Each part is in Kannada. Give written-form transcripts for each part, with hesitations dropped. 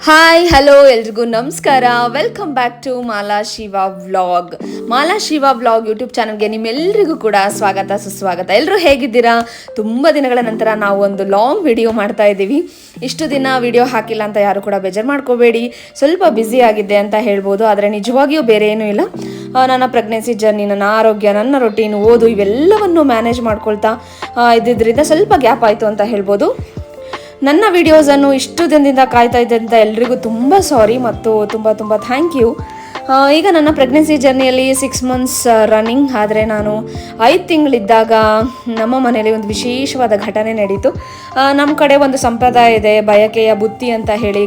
ಹಾಯ್ ಹಲೋ ಎಲ್ರಿಗೂ ನಮಸ್ಕಾರ. Welcome back to Mala Shiva vlog. Mala Shiva vlog YouTube ಚಾನಲ್ಗೆ ನಿಮ್ಮೆಲ್ಲರಿಗೂ ಕೂಡ ಸ್ವಾಗತ ಸುಸ್ವಾಗತ. ಎಲ್ಲರೂ ಹೇಗಿದ್ದೀರಾ? ತುಂಬ ದಿನಗಳ ನಂತರ ನಾವು ಒಂದು ಲಾಂಗ್ ವಿಡಿಯೋ ಮಾಡ್ತಾ ಇದ್ದೀವಿ. ಇಷ್ಟು ದಿನ ವಿಡಿಯೋ ಹಾಕಿಲ್ಲ ಅಂತ ಯಾರು ಕೂಡ ಬೇಜಾರು ಮಾಡ್ಕೋಬೇಡಿ. ಸ್ವಲ್ಪ ಬ್ಯುಸಿ ಆಗಿದ್ದೆ ಅಂತ ಹೇಳ್ಬೋದು, ಆದರೆ ನಿಜವಾಗಿಯೂ ಬೇರೆ ಏನೂ ಇಲ್ಲ. ನನ್ನ ಪ್ರೆಗ್ನೆನ್ಸಿ ಜರ್ನಿ, ನನ್ನ ಆರೋಗ್ಯ, ನನ್ನ ರೊಟೀನ್, ಓದು ಇವೆಲ್ಲವನ್ನು ಮ್ಯಾನೇಜ್ ಮಾಡ್ಕೊಳ್ತಾ ಇದ್ದಿದ್ದರಿಂದ ಸ್ವಲ್ಪ ಗ್ಯಾಪ್ ಆಯಿತು ಅಂತ ಹೇಳ್ಬೋದು. ನನ್ನ ವಿಡಿಯೋಸನ್ನು ಇಷ್ಟು ದಿನದಿಂದ ಕಾಯ್ತಾ ಇದ್ದಂಥ ಎಲ್ರಿಗೂ ತುಂಬ ಸಾರಿ ಮತ್ತು ತುಂಬ ತುಂಬ ಥ್ಯಾಂಕ್ ಯು. ಈಗ ನನ್ನ ಪ್ರೆಗ್ನೆನ್ಸಿ ಜರ್ನಿಯಲ್ಲಿ 6 months ರನ್ನಿಂಗ್. ಆದರೆ ನಾನು 5 ತಿಂಗಳಿದ್ದಾಗ ನಮ್ಮ ಮನೆಯಲ್ಲಿ ಒಂದು ವಿಶೇಷವಾದ ಘಟನೆ ನಡೀತು. ನಮ್ಮ ಕಡೆ ಒಂದು ಸಂಪ್ರದಾಯ ಇದೆ, ಬಯಕೆಯ ಬುತ್ತಿ ಅಂತ ಹೇಳಿ.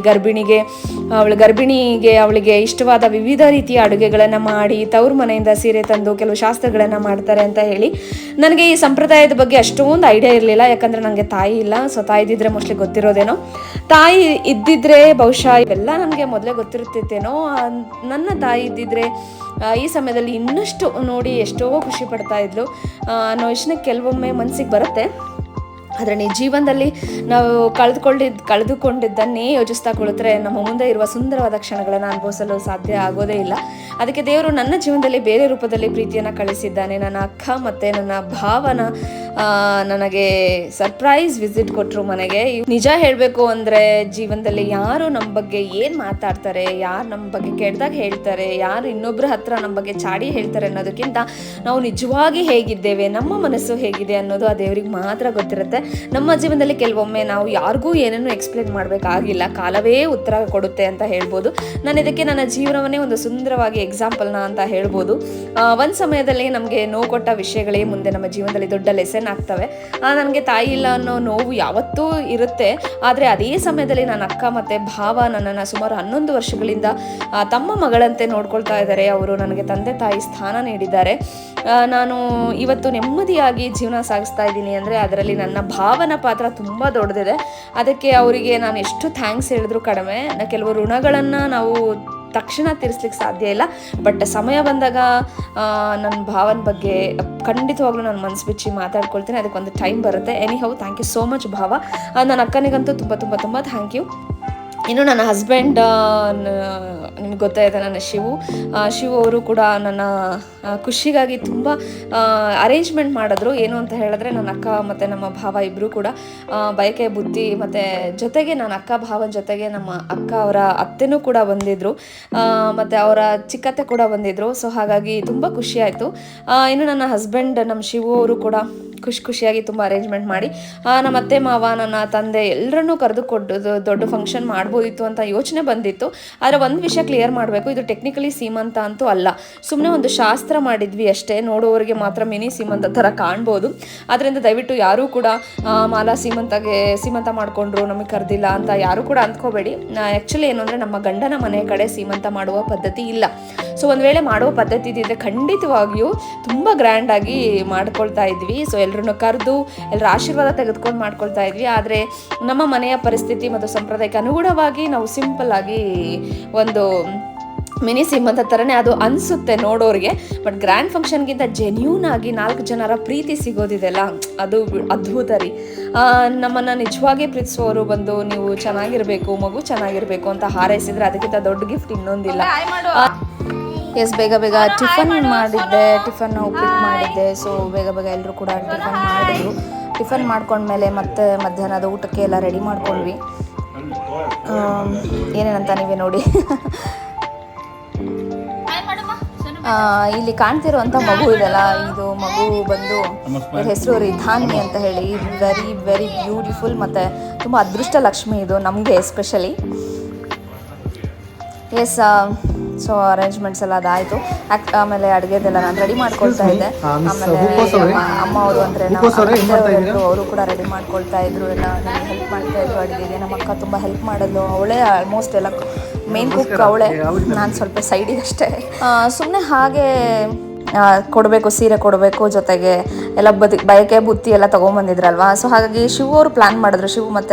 ಗರ್ಭಿಣಿಗೆ ಅವಳಿಗೆ ಇಷ್ಟವಾದ ವಿವಿಧ ರೀತಿಯ ಅಡುಗೆಗಳನ್ನು ಮಾಡಿ ತವ್ರ ಮನೆಯಿಂದ ಸೀರೆ ತಂದು ಕೆಲವು ಶಾಸ್ತ್ರಗಳನ್ನು ಮಾಡ್ತಾರೆ ಅಂತ ಹೇಳಿ. ನನಗೆ ಈ ಸಂಪ್ರದಾಯದ ಬಗ್ಗೆ ಅಷ್ಟೊಂದು ಐಡಿಯಾ ಇರಲಿಲ್ಲ, ಯಾಕಂದರೆ ನನಗೆ ತಾಯಿ ಇಲ್ಲ. ಸೊ ತಾಯಿ ಇದ್ದಿದ್ರೆ ಮೋಸ್ಟ್ಲಿ ಗೊತ್ತಿರೋದೇನೋ, ತಾಯಿ ಇದ್ದಿದ್ರೆ ಬಹುಶಃ ಇವೆಲ್ಲ ನನಗೆ ಮೊದಲೇ ಗೊತ್ತಿರುತ್ತಿತ್ತೇನೋ. ನನ್ನ ತಾಯಿ ಇದ್ದಿದ್ರೆ ಈ ಸಮಯದಲ್ಲಿ ಇನ್ನಷ್ಟು ನೋಡಿ ಎಷ್ಟೋ ಖುಷಿ ಪಡ್ತಾ ಇದ್ಲು ಅನ್ನೋ ಯೋಚನೆ ಕೆಲವೊಮ್ಮೆ ಮನಸ್ಸಿಗೆ ಬರುತ್ತೆ. ಆದರೆ ಜೀವನದಲ್ಲಿ ನಾವು ಕಳೆದುಕೊಂಡಿದ್ದನ್ನೇ ಯೋಚಿಸ್ತಾ ಕುಳಿತರೆ ನಮ್ಮ ಮುಂದೆ ಇರುವ ಸುಂದರವಾದ ಕ್ಷಣಗಳನ್ನು ಅನುಭವಿಸಲು ಸಾಧ್ಯ ಆಗೋದೇ ಇಲ್ಲ. ಅದಕ್ಕೆ ದೇವರು ನನ್ನ ಜೀವನದಲ್ಲಿ ಬೇರೆ ರೂಪದಲ್ಲಿ ಪ್ರೀತಿಯನ್ನು ಕಳಿಸಿದ್ದಾನೆ. ನನ್ನ ಅಕ್ಕ ಮತ್ತು ನನ್ನ ಭಾವನ ನನಗೆ ಸರ್ಪ್ರೈಸ್ ವಿಸಿಟ್ ಕೊಟ್ಟರು ಮನೆಗೆ. ನಿಜ ಹೇಳಬೇಕು ಅಂದರೆ ಜೀವನದಲ್ಲಿ ಯಾರು ನಮ್ಮ ಬಗ್ಗೆ ಏನು ಮಾತಾಡ್ತಾರೆ, ಯಾರು ನಮ್ಮ ಬಗ್ಗೆ ಕೆಟ್ಟದಾಗ ಹೇಳ್ತಾರೆ, ಯಾರು ಇನ್ನೊಬ್ಬರ ಹತ್ರ ನಮ್ಮ ಬಗ್ಗೆ ಚಾಡಿ ಹೇಳ್ತಾರೆ ಅನ್ನೋದಕ್ಕಿಂತ ನಾವು ನಿಜವಾಗಿ ಹೇಗಿದ್ದೇವೆ, ನಮ್ಮ ಮನಸ್ಸು ಹೇಗಿದೆ ಅನ್ನೋದು ಆ ದೇವರಿಗೆ ಮಾತ್ರ ಗೊತ್ತಿರುತ್ತೆ. ನಮ್ಮ ಜೀವನದಲ್ಲಿ ಕೆಲವೊಮ್ಮೆ ನಾವು ಯಾರಿಗೂ ಏನನ್ನೂ ಎಕ್ಸ್ಪ್ಲೇನ್ ಮಾಡಬೇಕಾಗಿಲ್ಲ, ಕಾಲವೇ ಉತ್ತರ ಕೊಡುತ್ತೆ ಅಂತ ಹೇಳ್ಬೋದು. ನಾನು ಇದಕ್ಕೆ ನನ್ನ ಜೀವನವನ್ನೇ ಒಂದು ಸುಂದರವಾಗಿ ಎಕ್ಸಾಂಪಲ್ನ ಅಂತ ಹೇಳ್ಬೋದು. ಒಂದು ಸಮಯದಲ್ಲಿ ನಮಗೆ ನೋವು ಕೊಟ್ಟ ವಿಷಯಗಳೇ ಮುಂದೆ ನಮ್ಮ ಜೀವನದಲ್ಲಿ ದೊಡ್ಡ ಲೆಸನ್ ಆಗ್ತವೆ. ನನಗೆ ತಾಯಿ ಇಲ್ಲ ಅನ್ನೋ ನೋವು ಯಾವತ್ತೂ ಇರುತ್ತೆ. ಆದರೆ ಅದೇ ಸಮಯದಲ್ಲಿ ನನ್ನ ಅಕ್ಕ ಮತ್ತು ಭಾವ ನನ್ನನ್ನು ಸುಮಾರು 11 ವರ್ಷಗಳಿಂದ ತಮ್ಮ ಮಗಳಂತೆ ನೋಡ್ಕೊಳ್ತಾ ಇದ್ದಾರೆ. ಅವರು ನನಗೆ ತಂದೆ ತಾಯಿ ಸ್ಥಾನ ನೀಡಿದ್ದಾರೆ. ನಾನು ಇವತ್ತು ನೆಮ್ಮದಿಯಾಗಿ ಜೀವನ ಸಾಗಿಸ್ತಾ ಇದ್ದೀನಿ ಅಂದರೆ ಅದರಲ್ಲಿ ನನ್ನ ಭಾವನ ಪಾತ್ರ ತುಂಬ ದೊಡ್ಡದಿದೆ. ಅದಕ್ಕೆ ಅವರಿಗೆ ನಾನು ಎಷ್ಟು ಥ್ಯಾಂಕ್ಸ್ ಹೇಳಿದ್ರು ಕಡಿಮೆ. ಕೆಲವು ಋಣಗಳನ್ನು ನಾವು ತಕ್ಷಣ ತೀರಿಸ್ಲಿಕ್ಕೆ ಸಾಧ್ಯ ಇಲ್ಲ, ಬಟ್ ಸಮಯ ಬಂದಾಗ ನನ್ನ ಭಾವನ ಬಗ್ಗೆ ಖಂಡಿತವಾಗ್ಲೂ ನಾನು ಮನಸ್ಸು ಬಿಚ್ಚಿ ಮಾತಾಡ್ಕೊಳ್ತೀನಿ. ಅದಕ್ಕೊಂದು ಟೈಮ್ ಬರುತ್ತೆ. Anyhow thank you so much ಭಾವ. ನನ್ನ ಅಕ್ಕನಿಗಂತೂ ತುಂಬ ತುಂಬ ತುಂಬ ಥ್ಯಾಂಕ್ ಯು. ಇನ್ನು ನನ್ನ ಹಸ್ಬೆಂಡ್ ನಿಮ್ಗೆ ಗೊತ್ತಾಯಿದೆ, ನನ್ನ ಶಿವು ಅವರು ಕೂಡ ನನ್ನ ಖುಷಿಗಾಗಿ ತುಂಬ ಅರೇಂಜ್ಮೆಂಟ್ ಮಾಡಿದ್ರು. ಏನು ಅಂತ ಹೇಳಿದ್ರೆ ನನ್ನ ಅಕ್ಕ ಮತ್ತು ನಮ್ಮ ಭಾವ ಇಬ್ಬರು ಕೂಡ ಬಯಕೆ ಬುದ್ಧಿ ಮತ್ತು ಜೊತೆಗೆ ನನ್ನ ಅಕ್ಕ ಭಾವನ ಜೊತೆಗೆ ನಮ್ಮ ಅಕ್ಕ ಅವರ ಅತ್ತೆನೂ ಕೂಡ ಬಂದಿದ್ದರು ಮತ್ತು ಅವರ ಚಿಕ್ಕತ್ತೆ ಕೂಡ ಬಂದಿದ್ದರು. ಸೊ ಹಾಗಾಗಿ ತುಂಬ ಖುಷಿಯಾಯಿತು. ಇನ್ನು ನನ್ನ ಹಸ್ಬೆಂಡ್ ನಮ್ಮ ಶಿವು ಅವರು ಕೂಡ ಖುಷಿಯಾಗಿ ತುಂಬ ಅರೇಂಜ್ಮೆಂಟ್ ಮಾಡಿ ನಮ್ಮ ಅತ್ತೆ ಮಾವ ನನ್ನ ತಂದೆ ಎಲ್ಲರನ್ನೂ ಕರೆದುಕೊಟ್ಟು ದೊಡ್ಡ ಫಂಕ್ಷನ್ ಮಾಡ್ಬೋದಿತ್ತು ಅಂತ ಯೋಚನೆ ಬಂದಿತ್ತು. ಆದರೆ ಒಂದು ವಿಷಯ ಕ್ಲಿಯರ್ ಮಾಡಬೇಕು, ಇದು ಟೆಕ್ನಿಕಲಿ ಸೀಮಂತ ಅಂತೂ ಅಲ್ಲ, ಸುಮ್ಮನೆ ಒಂದು ಶಾಸ್ತ್ರ ಮಾಡಿದ್ವಿ ಅಷ್ಟೇ. ನೋಡೋರಿಗೆ ಮಾತ್ರ ಮಿನಿ ಸೀಮಂತ ಥರ ಕಾಣ್ಬೋದು. ಆದ್ದರಿಂದ ದಯವಿಟ್ಟು ಯಾರೂ ಕೂಡ ಮಾಲಾ ಸೀಮಂತ ಮಾಡಿಕೊಂಡ್ರು ನಮಗೆ ಕರೆದಿಲ್ಲ ಅಂತ ಯಾರೂ ಕೂಡ ಅಂದ್ಕೋಬೇಡಿ. ಆ್ಯಕ್ಚುಲಿ ಏನು ಅಂದರೆ ನಮ್ಮ ಗಂಡನ ಮನೆ ಕಡೆ ಸೀಮಂತ ಮಾಡುವ ಪದ್ಧತಿ ಇಲ್ಲ. ಸೊ ಒಂದು ವೇಳೆ ಮಾಡುವ ಪದ್ಧತಿ ಇದ್ದಿದ್ರೆ ಖಂಡಿತವಾಗಿಯೂ ತುಂಬ ಗ್ರ್ಯಾಂಡಾಗಿ ಮಾಡ್ಕೊಳ್ತಾ ಇದ್ವಿ. ಸೊ ಎಲ್ಲರನ್ನು ಕರೆದು ಎಲ್ಲರ ಆಶೀರ್ವಾದ ತೆಗೆದುಕೊಂಡು ಮಾಡ್ಕೊಳ್ತಾ ಇದ್ವಿ. ಆದರೆ ನಮ್ಮ ಮನೆಯ ಪರಿಸ್ಥಿತಿ ಮತ್ತು ಸಂಪ್ರದಾಯಕ್ಕೆ ಅನುಗುಣವಾಗಿ ನಾವು ಸಿಂಪಲ್ ಆಗಿ ಒಂದು ಮಿನಿ ಸೀಮಂತ ಥರನೇ ಅದು ಅನಿಸುತ್ತೆ ನೋಡೋರಿಗೆ. ಬಟ್ ಗ್ರ್ಯಾಂಡ್ ಫಂಕ್ಷನ್ಗಿಂತ ಜೆನ್ಯೂನ್ ಆಗಿ 4 ಜನರ ಪ್ರೀತಿ ಸಿಗೋದಿದೆಲ್ಲ ಅದು ಅದ್ಭುತ ರೀ. ನಮ್ಮನ್ನು ನಿಜವಾಗಿ ಪ್ರೀತಿಸುವವರು ಬಂದು ನೀವು ಚೆನ್ನಾಗಿರಬೇಕು, ಮಗು ಚೆನ್ನಾಗಿರಬೇಕು ಅಂತ ಹಾರೈಸಿದ್ರೆ ಅದಕ್ಕಿಂತ ದೊಡ್ಡ ಗಿಫ್ಟ್ ಇನ್ನೊಂದಿಲ್ಲ. ಬೇಗ ಟಿಫನ್ ಮಾಡಿದ್ದೆ, ಟಿಫನ್ ಉಪ್ಪಿಟ್ಟು ಮಾಡಿದ್ದೆ. ಸೊ ಬೇಗ ಎಲ್ಲರೂ ಕೂಡ ಟಿಫನ್ ಮಾಡಿದ್ರು. ಟಿಫನ್ ಮಾಡ್ಕೊಂಡ್ಮೇಲೆ ಮತ್ತೆ ಮಧ್ಯಾಹ್ನದ ಊಟಕ್ಕೆ ಎಲ್ಲ ರೆಡಿ ಮಾಡ್ಕೊಂಡ್ವಿ. ಏನೇನಂತ ನೀವೇ ನೋಡಿ. ಇಲ್ಲಿ ಕಾಣ್ತಿರುವಂಥ ಮಗು ಇದೆಲ್ಲ, ಇದು ಮಗು ಬಂದು ಹೆಸರು ರಿಧಾನ್ವಿ ಅಂತ ಹೇಳಿ. ವೆರಿ ವೆರಿ ಬ್ಯೂಟಿಫುಲ್ ಮತ್ತು ತುಂಬ ಅದೃಷ್ಟ ಲಕ್ಷ್ಮಿ ಇದು ನಮಗೆ ಎಸ್ಪೆಷಲಿ. ಎಸ್, ಸೊ ಅರೇಂಜ್ಮೆಂಟ್ಸ್ ಎಲ್ಲ ಅದಾಯಿತು. ಆಮೇಲೆ ಅಡುಗೆದೆಲ್ಲ ನಾನು ರೆಡಿ ಮಾಡ್ಕೊಳ್ತಾ ಇದ್ದೆ. ಆಮೇಲೆ ಅಮ್ಮ ಅವರು ಅಂದರೆ ಅವರು ಕೂಡ ರೆಡಿ ಮಾಡ್ಕೊಳ್ತಾ ಇದ್ರು, ಎಲ್ಲ ನನಗೆ ಹೆಲ್ಪ್ ಮಾಡ್ತಾ ಇದ್ರು ಅಡುಗೆಗೆ. ನಮ್ಮ ಅಕ್ಕ ತುಂಬ ಹೆಲ್ಪ್ ಮಾಡೋದು, ಅವಳೇ ಆಲ್ಮೋಸ್ಟ್ ಎಲ್ಲ ಮೇನ್ ಕುಕ್ ಅವಳೇ, ನಾನು ಸ್ವಲ್ಪ ಸೈಡಿಗೆ ಅಷ್ಟೇ. ಸುಮ್ಮನೆ ಹಾಗೆ ಕೊಡಬೇಕು, ಸೀರೆ ಕೊಡಬೇಕು, ಜೊತೆಗೆ ಎಲ್ಲ ಬಯಕೆ ಬುತ್ತಿ ಎಲ್ಲ ತೊಗೊಂಬಂದಿದ್ರಲ್ವ. ಸೊ ಹಾಗಾಗಿ ಶಿವು ಅವರು ಪ್ಲ್ಯಾನ್ ಮಾಡಿದ್ರು.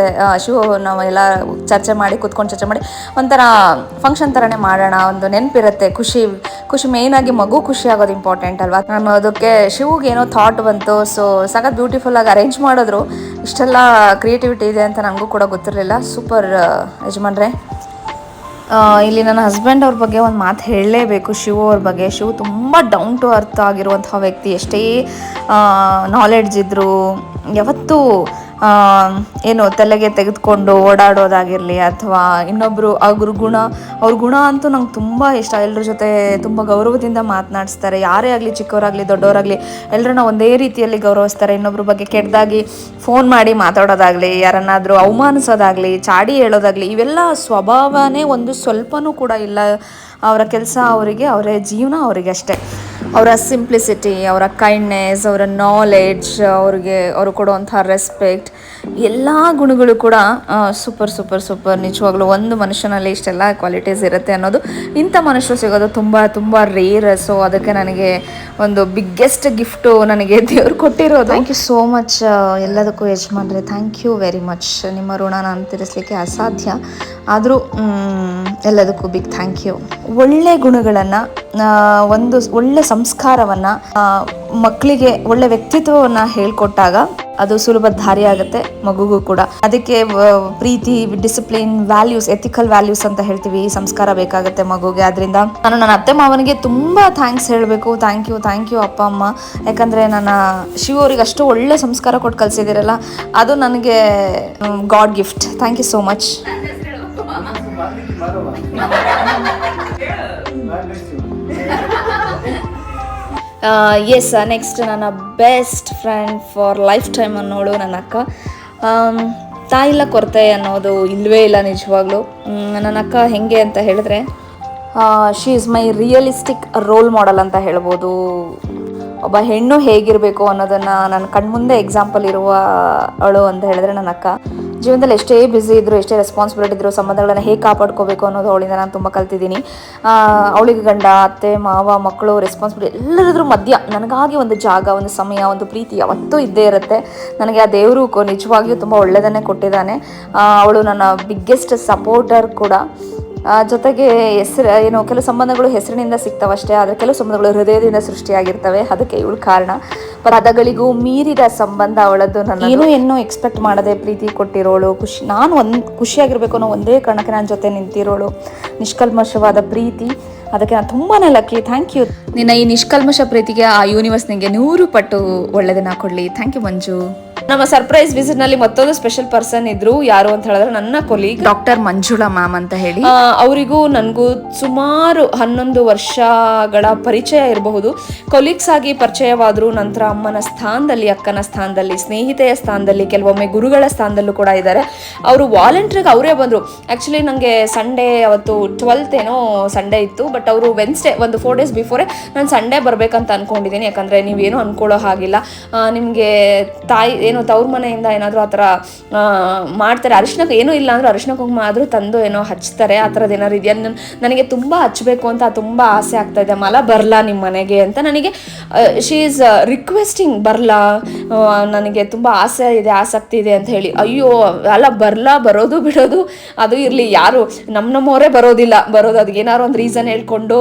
ಶಿವು ನಾವು ಎಲ್ಲ ಚರ್ಚೆ ಮಾಡಿ ಚರ್ಚೆ ಮಾಡಿ ಒಂಥರ ಫಂಕ್ಷನ್ ಥರನೇ ಮಾಡೋಣ, ಒಂದು ನೆನಪಿರುತ್ತೆ, ಖುಷಿ ಮೇಯ್ನಾಗಿ ಮಗು ಖುಷಿ ಆಗೋದು ಇಂಪಾರ್ಟೆಂಟ್ ಅಲ್ವಾ. ನಾನು ಅದಕ್ಕೆ ಶಿವುಗೆ ಏನೋ ಥಾಟ್ ಬಂತು. ಸೊ ಸಖತ್ ಬ್ಯೂಟಿಫುಲ್ಲಾಗಿ ಅರೇಂಜ್ ಮಾಡಿದ್ರು. ಇಷ್ಟೆಲ್ಲ ಕ್ರಿಯೇಟಿವಿಟಿ ಇದೆ ಅಂತ ನನಗೂ ಕೂಡ ಗೊತ್ತಿರಲಿಲ್ಲ. ಸೂಪರ್ ಯಜಮಾನ್ರೆ. ಇಲ್ಲಿ ನನ್ನ ಹಸ್ಬೆಂಡ್ ಅವ್ರ ಬಗ್ಗೆ ಒಂದು ಮಾತು ಹೇಳಲೇಬೇಕು. ಶಿವು ಅವ್ರ ಬಗ್ಗೆ. ಶಿವು ತುಂಬ ಡೌನ್ ಟು ಅರ್ತ್ ಆಗಿರುವಂಥ ವ್ಯಕ್ತಿ. ಎಷ್ಟೇ ನಾಲೆಡ್ಜ್ ಇದ್ದರೂ ಯಾವತ್ತೂ ಏನು ತಲೆಗೆ ತೆಗೆದುಕೊಂಡು ಓಡಾಡೋದಾಗಿರಲಿ ಅಥವಾ ಇನ್ನೊಬ್ಬರು ಅವ್ರ ಗುಣ ಅಂತೂ ನಂಗೆ ತುಂಬ ಇಷ್ಟ. ಎಲ್ಲರ ಜೊತೆ ತುಂಬ ಗೌರವದಿಂದ ಮಾತನಾಡಿಸ್ತಾರೆ. ಯಾರೇ ಆಗಲಿ, ಚಿಕ್ಕವರಾಗಲಿ ದೊಡ್ಡವರಾಗಲಿ, ಎಲ್ಲರನ್ನ ಒಂದೇ ರೀತಿಯಲ್ಲಿ ಗೌರವಿಸ್ತಾರೆ. ಇನ್ನೊಬ್ರ ಬಗ್ಗೆ ಕೆಟ್ಟದಾಗಿ ಫೋನ್ ಮಾಡಿ ಮಾತಾಡೋದಾಗಲಿ, ಯಾರನ್ನಾದರೂ ಅವಮಾನಿಸೋದಾಗಲಿ, ಚಾಡಿ ಹೇಳೋದಾಗಲಿ, ಇವೆಲ್ಲ ಸ್ವಭಾವನೇ ಒಂದು ಸ್ವಲ್ಪನೂ ಕೂಡ ಇಲ್ಲ. ಅವರ ಕೆಲಸ ಅವರಿಗೆ, ಅವರ ಜೀವನ ಅವರಿಗೆ ಅಷ್ಟೇ. ಅವರ ಸಿಂಪ್ಲಿಸಿಟಿ, ಅವರ ಕೈಂಡ್ನೆಸ್, ಅವರ ನಾಲೆಡ್ಜ್, ಅವರು ಕೊಡುವಂಥ ರೆಸ್ಪೆಕ್ಟ್, ಎಲ್ಲ ಗುಣಗಳು ಕೂಡ ಸೂಪರ್ ಸೂಪರ್ ಸೂಪರ್. ನಿಜವಾಗ್ಲೂ ಒಂದು ಮನುಷ್ಯನಲ್ಲಿ ಇಷ್ಟೆಲ್ಲ ಕ್ವಾಲಿಟೀಸ್ ಇರುತ್ತೆ ಅನ್ನೋದು, ಇಂಥ ಮನುಷ್ಯರು ಸಿಗೋದು ತುಂಬ ತುಂಬ ರೇರ್. ಸೊ ಅದಕ್ಕೆ ನನಗೆ ಒಂದು ಬಿಗ್ಗೆಸ್ಟ್ ಗಿಫ್ಟು ನನಗೆ ದೇವ್ರು ಕೊಟ್ಟಿರೋದು. ಥ್ಯಾಂಕ್ ಯು ಸೋ ಮಚ್ ಎಲ್ಲದಕ್ಕೂ ಯಜಮಾನ್ರೆ. Thank you very much. ನಿಮ್ಮ ಋಣ ನಾನು ತೀರಿಸಲಿಕ್ಕೆ ಅಸಾಧ್ಯ. ಆದರೂ ಎಲ್ಲದಕ್ಕೂ ಬಿಗ್ ಥ್ಯಾಂಕ್ ಯು. ಒಳ್ಳೆ ಗುಣಗಳನ್ನು, ಒಂದು ಒಳ್ಳೆ ಸಂಸ್ಕಾರವನ್ನು, ಮಕ್ಕಳಿಗೆ ಒಳ್ಳೆ ವ್ಯಕ್ತಿತ್ವವನ್ನು ಹೇಳ್ಕೊಟ್ಟಾಗ ಅದು ಸುಲಭ ದಾರಿ ಆಗುತ್ತೆ ಮಗುಗೂ ಕೂಡ. ಅದಕ್ಕೆ ಪ್ರೀತಿ, ಡಿಸಿಪ್ಲಿನ್, ವ್ಯಾಲ್ಯೂಸ್, ಎಥಿಕಲ್ ವ್ಯಾಲ್ಯೂಸ್ ಅಂತ ಹೇಳ್ತೀವಿ, ಸಂಸ್ಕಾರ ಬೇಕಾಗುತ್ತೆ ಮಗುಗೆ. ಅದರಿಂದ ನಾನು ನನ್ನ ಅತ್ತೆ ಮಾವನಿಗೆ ತುಂಬ ಥ್ಯಾಂಕ್ಸ್ ಹೇಳಬೇಕು. ಥ್ಯಾಂಕ್ ಯು ಅಪ್ಪ ಅಮ್ಮ. ಯಾಕಂದರೆ ನನ್ನ ಶಿವ ಅವ್ರಿಗೆ ಅಷ್ಟು ಒಳ್ಳೆ ಸಂಸ್ಕಾರ ಕೊಟ್ಟು ಕಲಿಸಿದಿರಲ್ಲ, ಅದು ನನಗೆ god gift. Thank you so much. Yes, next ನನ್ನ best friend for life time ಅನ್ನೋಳು ನನ್ನ ಅಕ್ಕ. ತಾಯಿಲ್ಲ ಕೊರತೆ ಅನ್ನೋದು ಇಲ್ಲವೇ ಇಲ್ಲ ನಿಜವಾಗ್ಲೂ. ನನ್ನ ಅಕ್ಕ ಹೆಂಗೆ ಅಂತ ಹೇಳಿದ್ರೆ, she is my realistic role model ಅಂತ ಹೇಳ್ಬೋದು. ಒಬ್ಬ ಹೆಣ್ಣು ಹೇಗಿರಬೇಕು ಅನ್ನೋದನ್ನು ನನ್ನ ಕಣ್ಮುಂದೆ ಎಕ್ಸಾಂಪಲ್ ಇರುವ ಅವಳು ಅಂತ ಹೇಳಿದ್ರೆ ನನ್ನ ಅಕ್ಕ. ಜೀವನದಲ್ಲಿ ಎಷ್ಟೇ ಬ್ಯುಸಿ ಇದ್ದರೂ, ಎಷ್ಟೇ ರೆಸ್ಪಾನ್ಸಿಬಿಲಿಟಿ ಇದ್ದರೂ, ಸಂಬಂಧಗಳನ್ನು ಹೇಗೆ ಕಾಪಾಡ್ಕೋಬೇಕು ಅನ್ನೋದು ಅವಳಿಂದ ನಾನು ತುಂಬ ಕಲ್ತಿದ್ದೀನಿ. ಅವಳಿಗೆ ಗಂಡ, ಅತ್ತೆ, ಮಾವ, ಮಕ್ಕಳು, ರೆಸ್ಪಾನ್ಸಿಬಿಲಿಟಿ ಎಲ್ಲರದ್ರ ಮಧ್ಯ ನನಗಾಗಿ ಒಂದು ಜಾಗ, ಒಂದು ಸಮಯ, ಒಂದು ಪ್ರೀತಿ ಯಾವತ್ತೂ ಇದ್ದೇ ಇರುತ್ತೆ. ನನಗೆ ಆ ದೇವರು ನಿಜವಾಗಿಯೂ ತುಂಬ ಒಳ್ಳೆಯದನ್ನೇ ಕೊಟ್ಟಿದ್ದಾನೆ. ಅವಳು ನನ್ನ ಬಿಗ್ಗೆಸ್ಟ್ ಸಪೋರ್ಟರ್ ಕೂಡ. ಜೊತೆಗೆ ಕೆಲವು ಸಂಬಂಧಗಳು ಹೆಸರಿನಿಂದ ಸಿಗ್ತಾವಷ್ಟೇ, ಆದರೆ ಕೆಲವು ಸಂಬಂಧಗಳು ಹೃದಯದಿಂದ ಸೃಷ್ಟಿಯಾಗಿರ್ತವೆ. ಅದಕ್ಕೆ ಇವಳು ಕಾರಣ. ಪದಗಳಿಗೂ ಮೀರಿದ ಸಂಬಂಧ ಅವಳದ್ದು. ನನ್ನ ಏನೋ ಎಕ್ಸ್ಪೆಕ್ಟ್ ಮಾಡದೆ ಪ್ರೀತಿ ಕೊಟ್ಟಿರೋಳು. ನಾನು ಖುಷಿಯಾಗಿರ್ಬೇಕು ಅನ್ನೋ ಒಂದೇ ಕಾರಣಕ್ಕೆ ನನ್ನ ಜೊತೆ ನಿಂತಿರೋಳು. ನಿಷ್ಕಲ್ಮಶವಾದ ಪ್ರೀತಿ. ಅದಕ್ಕೆ ನಾನು ತುಂಬಾ ಲಕ್ಕಿ. Thank you. ನಿನ್ನ ಈ ನಿಷ್ಕಲ್ಮಶ ಪ್ರೀತಿಗೆ ಆ ಯೂನಿವರ್ಸ್ ನಿಮಗೆ 100 ಪಟ್ಟು ಒಳ್ಳೆದನ್ನ ಕೊಡಲಿ. ಥ್ಯಾಂಕ್ ಯು ಮಂಜು. ನಮ್ಮ ಸರ್ಪ್ರೈಸ್ ವಿಸಿಟ್ ನಲ್ಲಿ ಮತ್ತೊಂದು ಸ್ಪೆಷಲ್ ಪರ್ಸನ್ ಇದ್ರು. ಯಾರು ಅಂತ ಹೇಳಿದ್ರೆ ನನ್ನ ಕೊಲೀಗ್ ಡಾಕ್ಟರ್ ಮಂಜುಳಾ ಮ್ಯಾಮ್ ಅಂತ ಹೇಳಿ. ಅವರಿಗೂ ನನಗೂ ಸುಮಾರು 11 ವರ್ಷಗಳ ಪರಿಚಯ ಇರಬಹುದು. ಕೊಲೀಗ್ಸ್ ಆಗಿ ಪರಿಚಯವಾದ್ರು. ನಂತರ ಅಮ್ಮನ ಸ್ಥಾನದಲ್ಲಿ, ಅಕ್ಕನ ಸ್ಥಾನದಲ್ಲಿ, ಸ್ನೇಹಿತೆಯ ಸ್ಥಾನದಲ್ಲಿ, ಕೆಲವೊಮ್ಮೆ ಗುರುಗಳ ಸ್ಥಾನದಲ್ಲೂ ಕೂಡ ಇದ್ದಾರೆ. ಅವರು ವಾಲಂಟ್ರಿಗೆ ಅವರೇ ಬಂದರು. ಆ್ಯಕ್ಚುಲಿ ನನಗೆ ಸಂಡೇ ಅವತ್ತು 12th ಏನೋ ಸಂಡೇ ಇತ್ತು. ಬಟ್ ಅವರು ವೆನ್ಸ್ಡೇ ಒಂದು 4 days ಬಿಫೋರೇ ನಾನು ಸಂಡೇ ಬರಬೇಕಂತ ಅಂದ್ಕೊಂಡಿದ್ದೀನಿ. ಯಾಕಂದರೆ ನೀವೇನು ಅಂದ್ಕೊಳ್ಳೋ ಹಾಗಿಲ್ಲ. ನಿಮಗೆ ತವ್ರ ಮನೆಯಿಂದ ಏನಾದರೂ ಆ ಥರ ಮಾಡ್ತಾರೆ. ಅರಿಶಿನಕ್ಕೆ ಏನೂ ಇಲ್ಲ ಅಂದರೂ ಅರಿಶಿನ ಕುಂಕುಮ ಆದರೂ ತಂದು ಏನೋ ಹಚ್ತಾರೆ. ಆ ಥರದ್ದು ಏನಾದ್ರು ಇದೆಯಾ? ನನಗೆ ತುಂಬ ಹಚ್ಚಬೇಕು ಅಂತ ತುಂಬ ಆಸೆ ಆಗ್ತಾಯಿದೆ. ಮಲ ಬರಲಾ ನಿಮ್ಮ ಮನೆಗೆ ಅಂತ ನನಗೆ ಶಿ ಈಸ್ ರಿಕ್ವೆಸ್ಟಿಂಗ್. ಬರಲಾ, ನನಗೆ ತುಂಬ ಆಸೆ ಇದೆ, ಆಸಕ್ತಿ ಇದೆ ಅಂತ ಹೇಳಿ. ಅಯ್ಯೋ ಅಲ್ಲ, ಬರೋದು ಬಿಡೋದು ಅದು ಇರಲಿ. ಯಾರು ನಮ್ಮವರೇ ಬರೋದಿಲ್ಲ. ಅದಕ್ಕೆ ಏನಾದ್ರು ಒಂದು ರೀಸನ್ ಹೇಳ್ಕೊಂಡು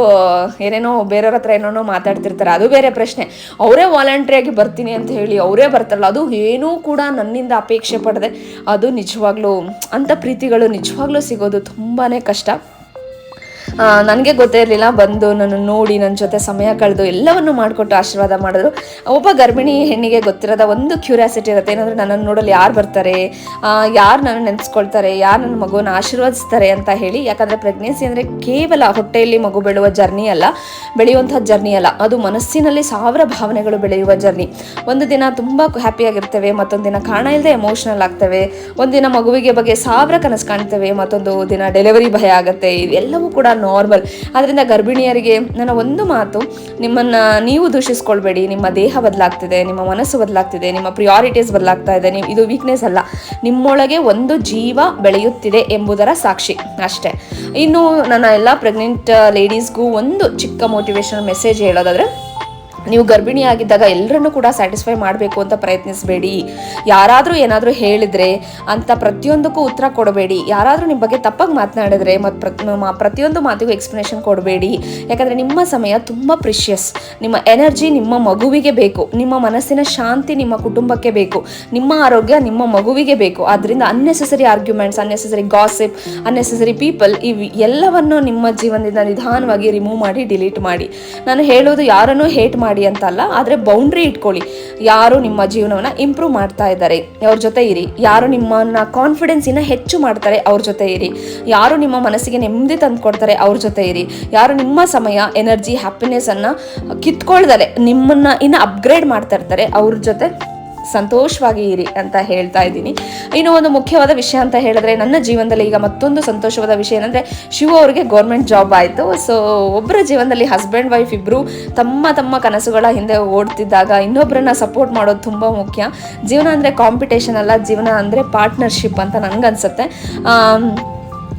ಏನೇನೋ ಬೇರೆಯವ್ರ ಹತ್ರ ಏನೇನೋ ಮಾತಾಡ್ತಿರ್ತಾರೆ. ಅದು ಬೇರೆ ಪ್ರಶ್ನೆ. ಅವರೇ ವಾಲಂಟ್ರಿಯಾಗಿ ಬರ್ತೀನಿ ಅಂತ ಹೇಳಿ ಅವರೇ ಬರ್ತಾರಲ್ಲ, ಅದು ಏನೂ ಕೂಡ ನನ್ನಿಂದ ಅಪೇಕ್ಷೆ ಪಡದೆ, ಅದು ನಿಜವಾಗ್ಲೂ ಅಂಥ ಪ್ರೀತಿಗಳು ನಿಜವಾಗ್ಲೂ ಸಿಗೋದು ತುಂಬಾ ಕಷ್ಟ. ನನಗೆ ಗೊತ್ತೇ ಇರಲಿಲ್ಲ. ಬಂದು ನನ್ನ ನೋಡಿ ನನ್ನ ಜೊತೆ ಸಮಯ ಕಳೆದು ಎಲ್ಲವನ್ನು ಮಾಡಿಕೊಟ್ಟು ಆಶೀರ್ವಾದ ಮಾಡಿದ್ರು. ಒಬ್ಬ ಗರ್ಭಿಣಿ ಹೆಣ್ಣಿಗೆ ಗೊತ್ತಿರೋದ ಒಂದು ಕ್ಯೂರಿಯಾಸಿಟಿ ಇರುತ್ತೆ. ಏನಂದರೆ ನನ್ನನ್ನು ನೋಡಲು ಯಾರು ಬರ್ತಾರೆ, ಯಾರು ನನ್ನ ನೆನೆಸ್ಕೊಳ್ತಾರೆ, ಯಾರು ನನ್ನ ಮಗುವನ್ನು ಆಶೀರ್ವದಿಸ್ತಾರೆ ಅಂತ ಹೇಳಿ. ಯಾಕಂದರೆ ಪ್ರೆಗ್ನೆನ್ಸಿ ಅಂದರೆ ಕೇವಲ ಹೊಟ್ಟೆಯಲ್ಲಿ ಮಗು ಬೆಳೆಯುವ ಜರ್ನಿ ಅಲ್ಲ, ಬೆಳೆಯುವಂಥ ಜರ್ನಿ ಅಲ್ಲ. ಅದು ಮನಸ್ಸಿನಲ್ಲಿ 1000 ಭಾವನೆಗಳು ಬೆಳೆಯುವ ಜರ್ನಿ. ಒಂದು ದಿನ ತುಂಬ ಹ್ಯಾಪಿಯಾಗಿರ್ತೇವೆ, ಮತ್ತೊಂದು ದಿನ ಕಾರಣ ಇಲ್ಲದೆ ಎಮೋಷ್ನಲ್ ಆಗ್ತವೆ. ಒಂದಿನ ಮಗುವಿಗೆ ಬಗ್ಗೆ 1000 ಕನಸು ಕಾಣ್ತೇವೆ, ಮತ್ತೊಂದು ದಿನ ಡೆಲಿವರಿ ಭಯ ಆಗುತ್ತೆ. ಇವೆಲ್ಲವೂ ಕೂಡ ನಾರ್ಮಲ್. ಅದರಿಂದ ಗರ್ಭಿಣಿಯರಿಗೆ ನನ್ನ ಒಂದು ಮಾತು, ನಿಮ್ಮನ್ನು ನೀವು ದೂಷಿಸ್ಕೊಳ್ಬೇಡಿ. ನಿಮ್ಮ ದೇಹ ಬದಲಾಗ್ತಿದೆ, ನಿಮ್ಮ ಮನಸ್ಸು ಬದಲಾಗ್ತಿದೆ, ನಿಮ್ಮ ಪ್ರಿಯಾರಿಟೀಸ್ ಬದಲಾಗ್ತಾ ಇದೆ. ಇದು ವೀಕ್ನೆಸ್ ಅಲ್ಲ, ನಿಮ್ಮೊಳಗೆ ಒಂದು ಜೀವ ಬೆಳೆಯುತ್ತಿದೆ ಎಂಬುದರ ಸಾಕ್ಷಿ ಅಷ್ಟೇ. ಇನ್ನು ನನ್ನ ಎಲ್ಲ ಪ್ರೆಗ್ನೆಂಟ್ ಲೇಡೀಸ್ಗೂ ಒಂದು ಚಿಕ್ಕ ಮೋಟಿವೇಶನಲ್ ಮೆಸೇಜ್ ಹೇಳೋದಾದರೆ, ನೀವು ಗರ್ಭಿಣಿಯಾಗಿದ್ದಾಗ ಎಲ್ಲರನ್ನೂ ಕೂಡ ಸ್ಯಾಟಿಸ್ಫೈ ಮಾಡಬೇಕು ಅಂತ ಪ್ರಯತ್ನಿಸಬೇಡಿ. ಯಾರಾದರೂ ಏನಾದರೂ ಹೇಳಿದರೆ ಅಂತ ಪ್ರತಿಯೊಂದಕ್ಕೂ ಉತ್ತರ ಕೊಡಬೇಡಿ. ಯಾರಾದರೂ ನಿಮ್ಮ ಬಗ್ಗೆ ತಪ್ಪಾಗಿ ಮಾತನಾಡಿದ್ರೆ ಪ್ರತಿಯೊಂದು ಮಾತಿಗೂ ಎಕ್ಸ್ಪ್ಲನೇಷನ್ ಕೊಡಬೇಡಿ. ಯಾಕಂದರೆ ನಿಮ್ಮ ಸಮಯ ತುಂಬ ಪ್ರಿಷಿಯಸ್. ನಿಮ್ಮ ಎನರ್ಜಿ ನಿಮ್ಮ ಮಗುವಿಗೆ ಬೇಕು, ನಿಮ್ಮ ಮನಸ್ಸಿನ ಶಾಂತಿ ನಿಮ್ಮ ಕುಟುಂಬಕ್ಕೆ ಬೇಕು, ನಿಮ್ಮ ಆರೋಗ್ಯ ನಿಮ್ಮ ಮಗುವಿಗೆ ಬೇಕು. ಆದ್ದರಿಂದ unnecessary arguments, unnecessary gossip, unnecessary people ಇವು ಎಲ್ಲವನ್ನು ನಿಮ್ಮ ಜೀವನದಿಂದ ನಿಧಾನವಾಗಿ ರಿಮೂವ್ ಮಾಡಿ ಡಿಲೀಟ್ ಮಾಡಿ. ನಾನು ಹೇಳೋದು ಯಾರನ್ನೂ ಹೇಟ್ ಮಾಡಿ ಅಂತ ಅಲ್ಲ, ಆದರೆ ಬೌಂಡ್ರಿ ಇಟ್ಕೊಳ್ಳಿ. ಯಾರು ನಿಮ್ಮ ಜೀವನವನ್ನು ಇಂಪ್ರೂವ್ ಮಾಡ್ತಾ ಇದ್ದಾರೆ ಅವ್ರ ಜೊತೆ ಇರಿ. ಯಾರು ನಿಮ್ಮನ್ನ ಕಾನ್ಫಿಡೆನ್ಸ್ ಇನ್ನ ಹೆಚ್ಚು ಮಾಡ್ತಾರೆ ಅವ್ರ ಜೊತೆ ಇರಿ. ಯಾರು ನಿಮ್ಮ ಮನಸ್ಸಿಗೆ ನೆಮ್ಮದಿ ತಂದು ಕೊಡ್ತಾರೆ ಅವ್ರ ಜೊತೆ ಇರಿ. ಯಾರು ನಿಮ್ಮ ಸಮಯ, ಎನರ್ಜಿ, ಹ್ಯಾಪಿನೆಸ್ ಅನ್ನ ಕಿತ್ಕೊಳ್ದಲೆ ನಿಮ್ಮನ್ನ ಇನ್ನು ಅಪ್ಗ್ರೇಡ್ ಮಾಡ್ತಾ ಇರ್ತಾರೆ ಅವ್ರ ಜೊತೆ ಸಂತೋಷವಾಗಿ ಇರಿ ಅಂತ ಹೇಳ್ತಾ ಇದ್ದೀನಿ. ಇನ್ನು ಒಂದು ಮುಖ್ಯವಾದ ವಿಷಯ ಅಂತ ಹೇಳಿದ್ರೆ, ನನ್ನ ಜೀವನದಲ್ಲಿ ಈಗ ಮತ್ತೊಂದು ಸಂತೋಷವಾದ ವಿಷಯ ಏನಂದರೆ, ಶಿವು ಅವರಿಗೆ ಗೌರ್ಮೆಂಟ್ ಜಾಬ್ ಆಯಿತು. ಸೊ ಒಬ್ಬರ ಜೀವನದಲ್ಲಿ ಹಸ್ಬೆಂಡ್ ವೈಫ್ ಇಬ್ಬರು ತಮ್ಮ ಕನಸುಗಳ ಹಿಂದೆ ಓಡ್ತಿದ್ದಾಗ ಇನ್ನೊಬ್ಬರನ್ನ ಸಪೋರ್ಟ್ ಮಾಡೋದು ತುಂಬ ಮುಖ್ಯ. ಜೀವನ ಅಂದರೆ ಕಾಂಪಿಟೇಷನ್ ಅಲ್ಲ, ಜೀವನ ಅಂದರೆ ಪಾರ್ಟ್ನರ್ಶಿಪ್ ಅಂತ ನನಗನ್ಸುತ್ತೆ.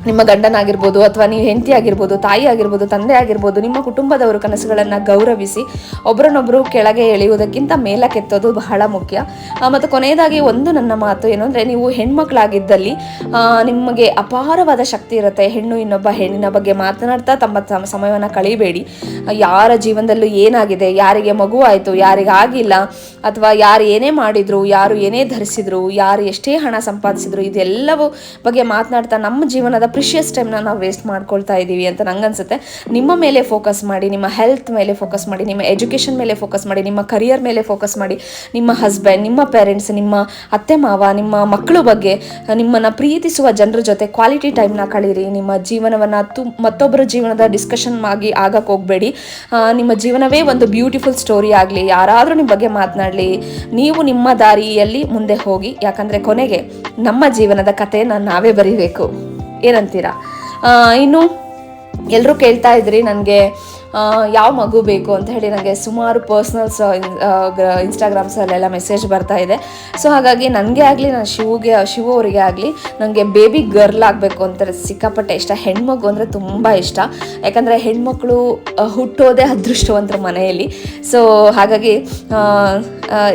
ನಿಮ್ಮ ಗಂಡನಾಗಿರ್ಬೋದು, ಅಥವಾ ನೀವು ಹೆಂಡತಿ ಆಗಿರ್ಬೋದು, ತಾಯಿ ಆಗಿರ್ಬೋದು, ತಂದೆ ಆಗಿರ್ಬೋದು, ನಿಮ್ಮ ಕುಟುಂಬದವರು ಕನಸುಗಳನ್ನು ಗೌರವಿಸಿ ಒಬ್ಬರನ್ನೊಬ್ಬರು ಕೆಳಗೆ ಎಳೆಯುವುದಕ್ಕಿಂತ ಮೇಲಕ್ಕೆತ್ತೋದು ಬಹಳ ಮುಖ್ಯ. ಮತ್ತು ಕೊನೆಯದಾಗಿ ಒಂದು ನನ್ನ ಮಾತು ಏನು ಅಂದರೆ, ನೀವು ಹೆಣ್ಮಕ್ಳಾಗಿದ್ದಲ್ಲಿ ನಿಮಗೆ ಅಪಾರವಾದ ಶಕ್ತಿ ಇರುತ್ತೆ. ಹೆಣ್ಣು ಇನ್ನೊಬ್ಬ ಹೆಣ್ಣಿನ ಬಗ್ಗೆ ಮಾತನಾಡ್ತಾ ತಮ್ಮ ಸಮಯವನ್ನು ಕಳೀಬೇಡಿ. ಯಾರ ಜೀವನದಲ್ಲೂ ಏನಾಗಿದೆ, ಯಾರಿಗೆ ಮಗು ಆಯಿತು, ಯಾರಿಗಾಗಿಲ್ಲ, ಅಥವಾ ಯಾರು ಏನೇ ಮಾಡಿದ್ರು, ಯಾರು ಏನೇ ಧರಿಸಿದ್ರು, ಯಾರು ಎಷ್ಟೇ ಹಣ ಸಂಪಾದಿಸಿದ್ರು, ಇದೆಲ್ಲವೂ ಬಗ್ಗೆ ಮಾತನಾಡ್ತಾ ನಮ್ಮ ಜೀವನದ ಪ್ರಿಷಿಯಸ್ ಟೈಮ್ನ ನಾವು ವೇಸ್ಟ್ ಮಾಡ್ಕೊಳ್ತಾ ಇದ್ದೀವಿ ಅಂತ ನಂಗನ್ಸುತ್ತೆ. ನಿಮ್ಮ ಮೇಲೆ ಫೋಕಸ್ ಮಾಡಿ, ನಿಮ್ಮ ಹೆಲ್ತ್ ಮೇಲೆ ಫೋಕಸ್ ಮಾಡಿ, ನಿಮ್ಮ ಎಜುಕೇಷನ್ ಮೇಲೆ ಫೋಕಸ್ ಮಾಡಿ, ನಿಮ್ಮ ಕರಿಯರ್ ಮೇಲೆ ಫೋಕಸ್ ಮಾಡಿ. ನಿಮ್ಮ ಹಸ್ಬೆಂಡ್, ನಿಮ್ಮ ಪೇರೆಂಟ್ಸ್, ನಿಮ್ಮ ಅತ್ತೆ ಮಾವ, ನಿಮ್ಮ ಮಕ್ಕಳ ಬಗ್ಗೆ, ನಿಮ್ಮನ್ನು ಪ್ರೀತಿಸುವ ಜನರ ಜೊತೆ ಕ್ವಾಲಿಟಿ ಟೈಮ್ನ ಕಳೀರಿ. ನಿಮ್ಮ ಜೀವನವನ್ನು ಮತ್ತೊಬ್ಬರ ಜೀವನದ ಡಿಸ್ಕಷನ್ ಆಗಿ ಆಗಕ್ಕೆ ಹೋಗಬೇಡಿ. ನಿಮ್ಮ ಜೀವನವೇ ಒಂದು ಬ್ಯೂಟಿಫುಲ್ ಸ್ಟೋರಿ ಆಗಲಿ. ಯಾರಾದರೂ ನಿಮ್ಮ ಬಗ್ಗೆ ಮಾತನಾಡಲಿ, ನೀವು ನಿಮ್ಮ ದಾರಿಯಲ್ಲಿ ಮುಂದೆ ಹೋಗಿ. ಯಾಕಂದರೆ ಕೊನೆಗೆ ನಮ್ಮ ಜೀವನದ ಕಥೆಯನ್ನು ನಾವೇ ಬರೀಬೇಕು. ಏನಂತೀರಾ? ಇನ್ನು ಎಲ್ಲರೂ ಕೇಳ್ತಾ ಇದ್ರಿ ನನಗೆ ಯಾವ ಮಗು ಬೇಕು ಅಂತ ಹೇಳಿ. ನನಗೆ ಸುಮಾರು ಪರ್ಸ್ನಲ್ಸ್ ಇನ್ಸ್ಟಾಗ್ರಾಮ್ಸಲ್ಲೆಲ್ಲ ಮೆಸೇಜ್ ಬರ್ತಾ ಇದೆ. ಸೊ ಹಾಗಾಗಿ ನನಗೆ ಆಗಲಿ, ನಾನು ಶಿವು ಅವರಿಗೆ ಆಗಲಿ, ನನಗೆ ಬೇಬಿ ಗರ್ಲ್ ಆಗಬೇಕು ಅಂತ ಸಿಕ್ಕಾಪಟ್ಟೆ ಇಷ್ಟ. ಹೆಣ್ಮಗು ಅಂದರೆ ತುಂಬ ಇಷ್ಟ. ಯಾಕಂದರೆ ಹೆಣ್ಮಕ್ಳು ಹುಟ್ಟೋದೇ ಅದೃಷ್ಟವಂತರ ಮನೆಯಲ್ಲಿ. ಸೊ ಹಾಗಾಗಿ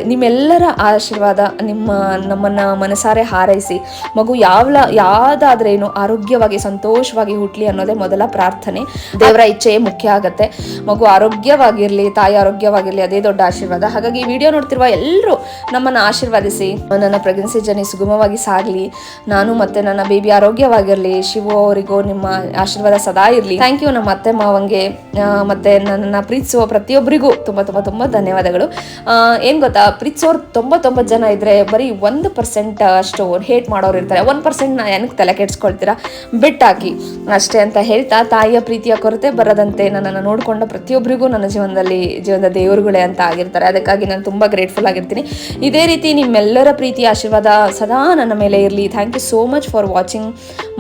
ನಿಮ್ಮೆಲ್ಲರ ಆಶೀರ್ವಾದ ನಮ್ಮನ್ನು ಮನಸಾರೆ ಹಾರೈಸಿ ಮಗು ಯಾವುದಾದ್ರೇನು ಆರೋಗ್ಯವಾಗಿ ಸಂತೋಷವಾಗಿ ಹುಟ್ಟಲಿ ಅನ್ನೋದೇ ಮೊದಲ ಪ್ರಾರ್ಥನೆ. ದೇವರ ಇಚ್ಛೆಯೇ ಮುಖ್ಯ ಆಗುತ್ತೆ. ಮಗು ಆರೋಗ್ಯವಾಗಿರಲಿ, ತಾಯಿ ಆರೋಗ್ಯವಾಗಿರಲಿ, ಅದೇ ದೊಡ್ಡ ಆಶೀರ್ವಾದ. ಹಾಗಾಗಿ ಈ ವಿಡಿಯೋ ನೋಡ್ತಿರುವ ಎಲ್ಲರೂ ನಮ್ಮನ್ನು ಆಶೀರ್ವಾದಿಸಿ, ನನ್ನ ಪ್ರೆಗ್ನೆನ್ಸಿ ಜರ್ನಿ ಸುಗಮವಾಗಿ ಸಾಗಲಿ, ನಾನು ಮತ್ತು ನನ್ನ ಬೇಬಿ ಆರೋಗ್ಯವಾಗಿರಲಿ. ಶಿವು ಅವರಿಗೂ ನಿಮ್ಮ ಆಶೀರ್ವಾದ ಸದಾ ಇರಲಿ. ಥ್ಯಾಂಕ್ ಯು ನಮ್ಮ ಅತ್ತೆ ಮಾವಂಗೆ ಮತ್ತು ನನ್ನನ್ನು ಪ್ರೀತಿಸುವ ಪ್ರತಿಯೊಬ್ಬರಿಗೂ ತುಂಬ ತುಂಬ ತುಂಬ ಧನ್ಯವಾದಗಳು. ಏನು ಗೊತ್ತಾ, ಪ್ರೀತಿಸೋರು 99 ಜನ ಇದ್ದರೆ ಬರೀ 1% ಅಷ್ಟು ಹೇಟ್ ಮಾಡೋರು ಇರ್ತಾರೆ. 1% ಏನಕ್ಕೆ ತಲೆ ಕೆಡಿಸ್ಕೊಳ್ತೀರಾ, ಬಿಟ್ಟಾಕಿ ಅಷ್ಟೇ ಅಂತ ಹೇಳ್ತಾ, ತಾಯಿಯ ಪ್ರೀತಿಯ ಕೊರತೆ ಬರದಂತೆ ನನ್ನನ್ನು ನೋಡಿಕೊಂಡ ಪ್ರತಿಯೊಬ್ಬರಿಗೂ ನನ್ನ ಜೀವನದ ದೇವರುಗಳೇ ಅಂತ ಆಗಿರ್ತಾರೆ. ಅದಕ್ಕಾಗಿ ನಾನು ತುಂಬ ಗ್ರೇಟ್ಫುಲ್ ಆಗಿರ್ತೀನಿ. ಇದೇ ರೀತಿ ನಿಮ್ಮೆಲ್ಲರ ಪ್ರೀತಿಯ ಆಶೀರ್ವಾದ ಸದಾ ನನ್ನ ಮೇಲೆ ಇರಲಿ. Thank you so much for watching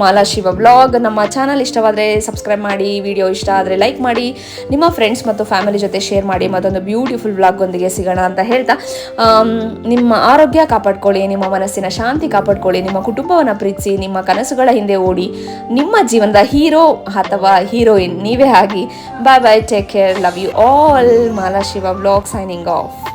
Mala Shiva blog. ನಮ್ಮ ಚಾನಲ್ ಇಷ್ಟವಾದರೆ ಸಬ್ಸ್ಕ್ರೈಬ್ ಮಾಡಿ, ವಿಡಿಯೋ ಇಷ್ಟ ಆದರೆ ಲೈಕ್ ಮಾಡಿ, ನಿಮ್ಮ ಫ್ರೆಂಡ್ಸ್ ಮತ್ತು ಫ್ಯಾಮಿಲಿ ಜೊತೆ ಶೇರ್ ಮಾಡಿ. ಮತ್ತೊಂದು ಬ್ಯೂಟಿಫುಲ್ ಬ್ಲಾಗ್ಗೊಂದಿಗೆ ಸಿಗೋಣ ಅಂತ ಹೇಳ್ತಾ, ನಿಮ್ಮ ಆರೋಗ್ಯ ಕಾಪಾಡ್ಕೊಳ್ಳಿ, ನಿಮ್ಮ ಮನಸ್ಸಿನ ಶಾಂತಿ ಕಾಪಾಡ್ಕೊಳ್ಳಿ, ನಿಮ್ಮ ಕುಟುಂಬವನ್ನು ಪ್ರೀತಿಸಿ, ನಿಮ್ಮ ಕನಸುಗಳ ಹಿಂದೆ ಓಡಿ, ನಿಮ್ಮ ಜೀವನದ ಹೀರೋ ಅಥವಾ ಹೀರೋಯಿನ್ ನೀವೇ ಆಗಿ. Bye bye, take care, love you all. Mala Shiva vlog signing off.